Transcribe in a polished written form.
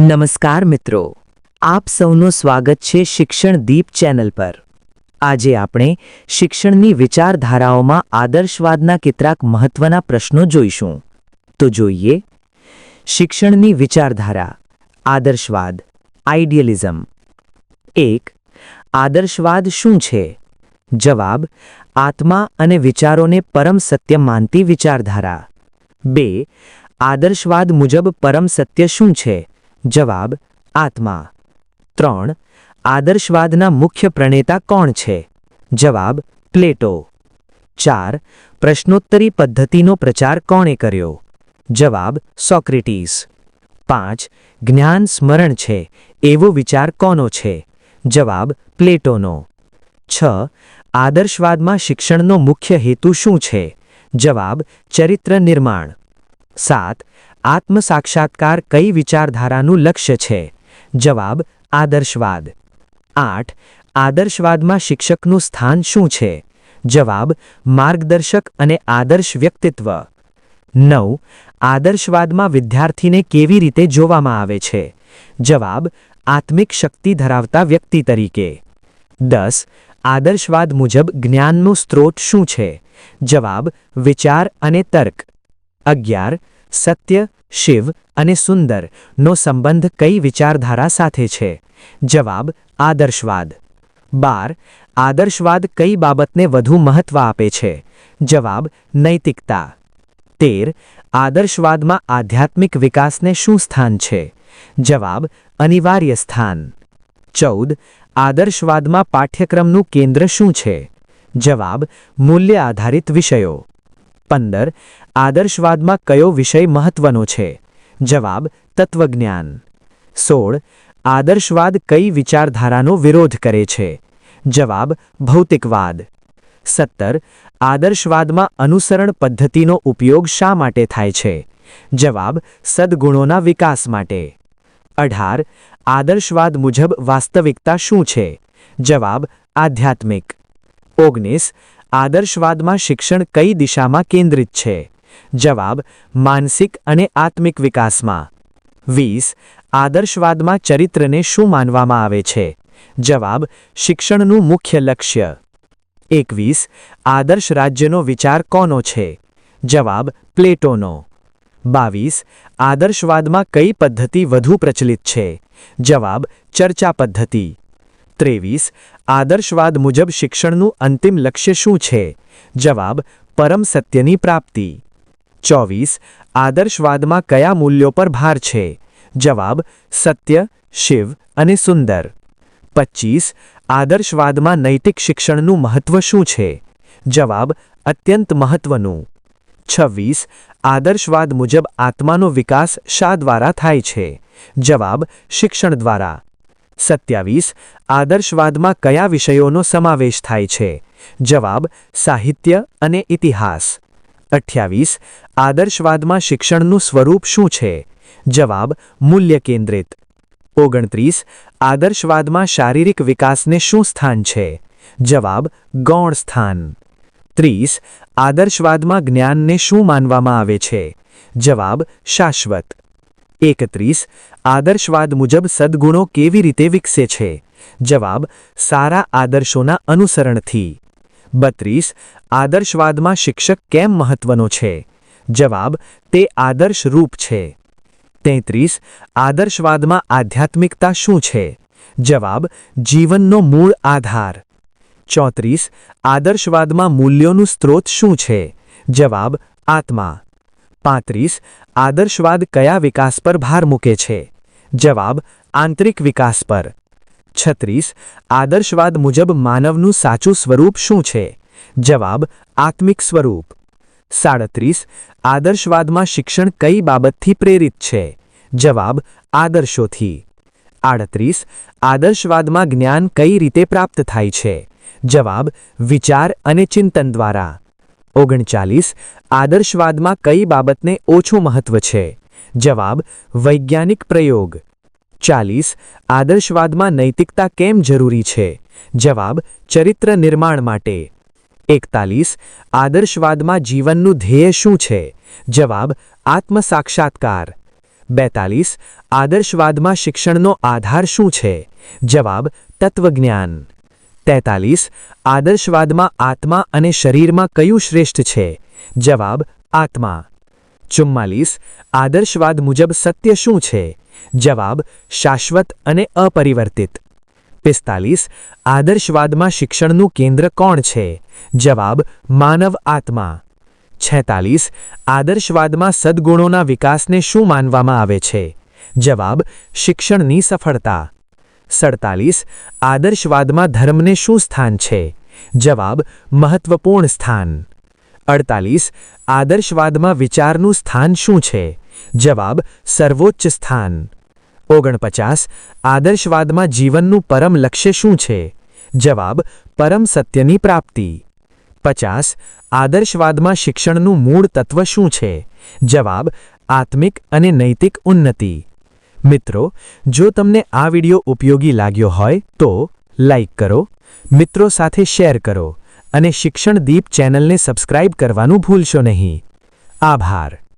નમસ્કાર મિત્રો, આપ સૌનું સ્વાગત છે શિક્ષણ દીપ ચેનલ પર। આજે આપણે શિક્ષણની વિચારધારાઓમાં આદર્શવાદના કેટલાક મહત્વના પ્રશ્નો જોઈશું। તો જોઈએ, શિક્ષણની વિચારધારા આદર્શવાદ આઇડિયલિઝમ। 1. આદર્શવાદ શું છે? જવાબ: આત્મા અને વિચારોને પરમ સત્ય માનતી વિચારધારા। 2. આદર્શવાદ મુજબ પરમ સત્ય શું છે? જવાબ: આત્મા। 3. આદર્શવાદના મુખ્ય પ્રણેતા કોણ છે? જવાબ: પ્લેટો। 4. પ્રશ્નોત્તરી પદ્ધતિનો પ્રચાર કોણે કર્યો? જવાબ: સોક્રેટીસ। 5. જ્ઞાન સ્મરણ છે એવો વિચાર કોનો છે? જવાબ: પ્લેટોનો। 6. આદર્શવાદમાં શિક્ષણનો મુખ્ય હેતુ શું છે? જવાબ: ચરિત્ર નિર્માણ। 7. આત્મસાક્ષાત્કાર કઈ વિચારધારાનું લક્ષ્ય છે? જવાબ: આદર્શવાદ। 8. આદર્શવાદમાં શિક્ષકનું સ્થાન શું છે? જવાબ: માર્ગદર્શક અને આદર્શ વ્યક્તિત્વ। 9. આદર્શવાદમાં વિદ્યાર્થીને કેવી રીતે જોવામાં આવે છે? જવાબ: આત્મિક શક્તિ ધરાવતા વ્યક્તિ તરીકે। 10. આદર્શવાદ મુજબ જ્ઞાનનો સ્ત્રોત શું છે? જવાબ: વિચાર અને તર્ક। 11. સત્ય, શિવ અને સુંદર નો સંબંધ કઈ વિચારધારા સાથે છે? જવાબ: આદર્શવાદ। 12. આદર્શવાદ કઈ બાબતને વધુ મહત્વ આપે છે? જવાબ: નૈતિકતા। 13. આદર્શવાદમાં આધ્યાત્મિક વિકાસને શું સ્થાન છે? જવાબ: અનિવાર્ય સ્થાન। 14. આદર્શવાદમાં પાઠ્યક્રમનું કેન્દ્ર શું છે? જવાબ: મૂલ્ય આધારિત વિષયો। 15. આદર્શવાદમાં કયો વિષય મહત્વનો છે? જવાબ: તત્વજ્ઞાન। 16. આદર્શવાદ કઈ વિચારધારાનો વિરોધ કરે છે? જવાબ: ભૌતિકવાદ। 17. આદર્શવાદમાં અનુસરણ પદ્ધતિનો ઉપયોગ શા માટે થાય છે? જવાબ: સદ્ગુણોના વિકાસ માટે। 18. આદર્શવાદ મુજબ વાસ્તવિકતા શું છે? જવાબ: આધ્યાત્મિક। 19. આદર્શવાદમાં શિક્ષણ કઈ દિશામાં કેન્દ્રિત છે? જવાબ: માનસિક અને આત્મિક વિકાસમાં। 20. આદર્શવાદમાં ચરિત્રને શું માનવામાં આવે છે? જવાબ: શિક્ષણનું મુખ્ય લક્ષ્ય। 21. આદર્શ રાજ્યનો વિચાર કોનો છે? જવાબ: પ્લેટોનો। 22. આદર્શવાદમાં કઈ પદ્ધતિ વધુ પ્રચલિત છે? જવાબ: ચર્ચા પદ્ધતિ। 23. આદર્શવાદ મુજબ શિક્ષણનું અંતિમ લક્ષ્ય શું છે? જવાબ: પરમ સત્યની પ્રાપ્તિ। 24. આદર્શવાદમાં કયા મૂલ્યો પર ભાર છે? જવાબ: સત્ય, શિવ અને સુંદર। 25. આદર્શવાદમાં નૈતિક શિક્ષણનું મહત્વ શું છે? જવાબ: અત્યંત મહત્વનું। 26. આદર્શવાદ મુજબ આત્માનો વિકાસ શા દ્વારા થાય છે? જવાબ: શિક્ષણ દ્વારા। 27. આદર્શવાદમાં કયા વિષયોનો સમાવેશ થાય છે? જવાબ: સાહિત્ય અને ઇતિહાસ। 28. આદર્શવાદમાં શિક્ષણનું સ્વરૂપ શું છે? જવાબ: મૂલ્ય કેન્દ્રિત। 29. આદર્શવાદમાં શારીરિક વિકાસને શું સ્થાન છે? જવાબ: ગૌણ સ્થાન। 30. આદર્શવાદમાં જ્ઞાનને શું માનવામાં આવે છે? જવાબ: શાશ્વત। 31. આદર્શવાદ મુજબ સદ્ગુણો કેવી રીતે વિકસે છે? જવાબ: સારા આદર્શોના અનુસરણથી। 32. આદર્શવાદમાં શિક્ષક કેમ મહત્વનો છે? જવાબ: તે આદર્શ રૂપ છે। 33. આદર્શવાદમાં આધ્યાત્મિકતા શું છે? જવાબ: જીવનનો મૂળ આધાર। 34. આદર્શવાદમાં મૂલ્યોનું સ્ત્રોત શું છે? જવાબ: આત્મા। 35. આદર્શવાદ કયા વિકાસ પર ભાર મૂકે છે? જવાબ: આંતરિક વિકાસ પર। 36. આદર્શવાદ મુજબ માનવનું સાચું સ્વરૂપ શું છે? જવાબ: આત્મિક સ્વરૂપ। 37. આદર્શવાદમાં શિક્ષણ કઈ બાબતથી પ્રેરિત છે? જવાબ: આદર્શોથી। 38. આદર્શવાદમાં જ્ઞાન કઈ રીતે પ્રાપ્ત થાય છે? જવાબ: વિચાર અને ચિંતન દ્વારા। 39. આદર્શવાદમાં કઈ બાબતને ઓછું મહત્વ છે? જવાબ: વૈજ્ઞાનિક પ્રયોગ। 40. આદર્શવાદમાં નૈતિકતા કેમ જરૂરી છે? જવાબ: ચરિત્ર નિર્માણ માટે। 41 આદર્શવાદમાં જીવનનું ધ્યેય શું છે? જવાબ આત્મસાક્ષાત્કાર. 42 આદર્શવાદમાં શિક્ષણનો આધાર શું છે? જવાબ તત્વજ્ઞાન. 43 આદર્શવાદમાં આત્મા અને શરીરમાં કયું શ્રેષ્ઠ છે? જવાબ આત્મા. 44 આદર્શવાદ મુજબ સત્ય શું છે? જવાબ શાશ્વત અને અપરિવર્તિત. 45 આદર્શવાદમાં શિક્ષણનું કેન્દ્ર કોણ છે? જવાબ માનવ આત્મા. 46 આદર્શવાદમાં સદ્ગુણોના વિકાસને શું માનવામાં આવે છે? જવાબ શિક્ષણની સફળતા. 47 આદર્શવાદમાં ધર્મને શું સ્થાન છે? જવાબ મહત્વપૂર્ણ સ્થાન. 48 આદર્શવાદમાં વિચારનું સ્થાન શું છે? જવાબ સર્વોચ્ચ સ્થાન. 49 આદર્શવાદમાં જીવનનું પરમ લક્ષ્ય શું છે? જવાબ પરમ સત્યની પ્રાપ્તિ. 50 આદર્શવાદમાં શિક્ષણનું મૂળ તત્વ શું છે? જવાબ આત્મિક અને નૈતિક ઉન્નતિ. મિત્રો, જો તમને આ વિડિયો ઉપયોગી લાગ્યો હોય તો લાઈક કરો, મિત્રો સાથે શેર કરો અને શિક્ષણ દીપ ચેનલને સબસ્ક્રાઇબ કરવાનું ભૂલશો નહીં. આભાર.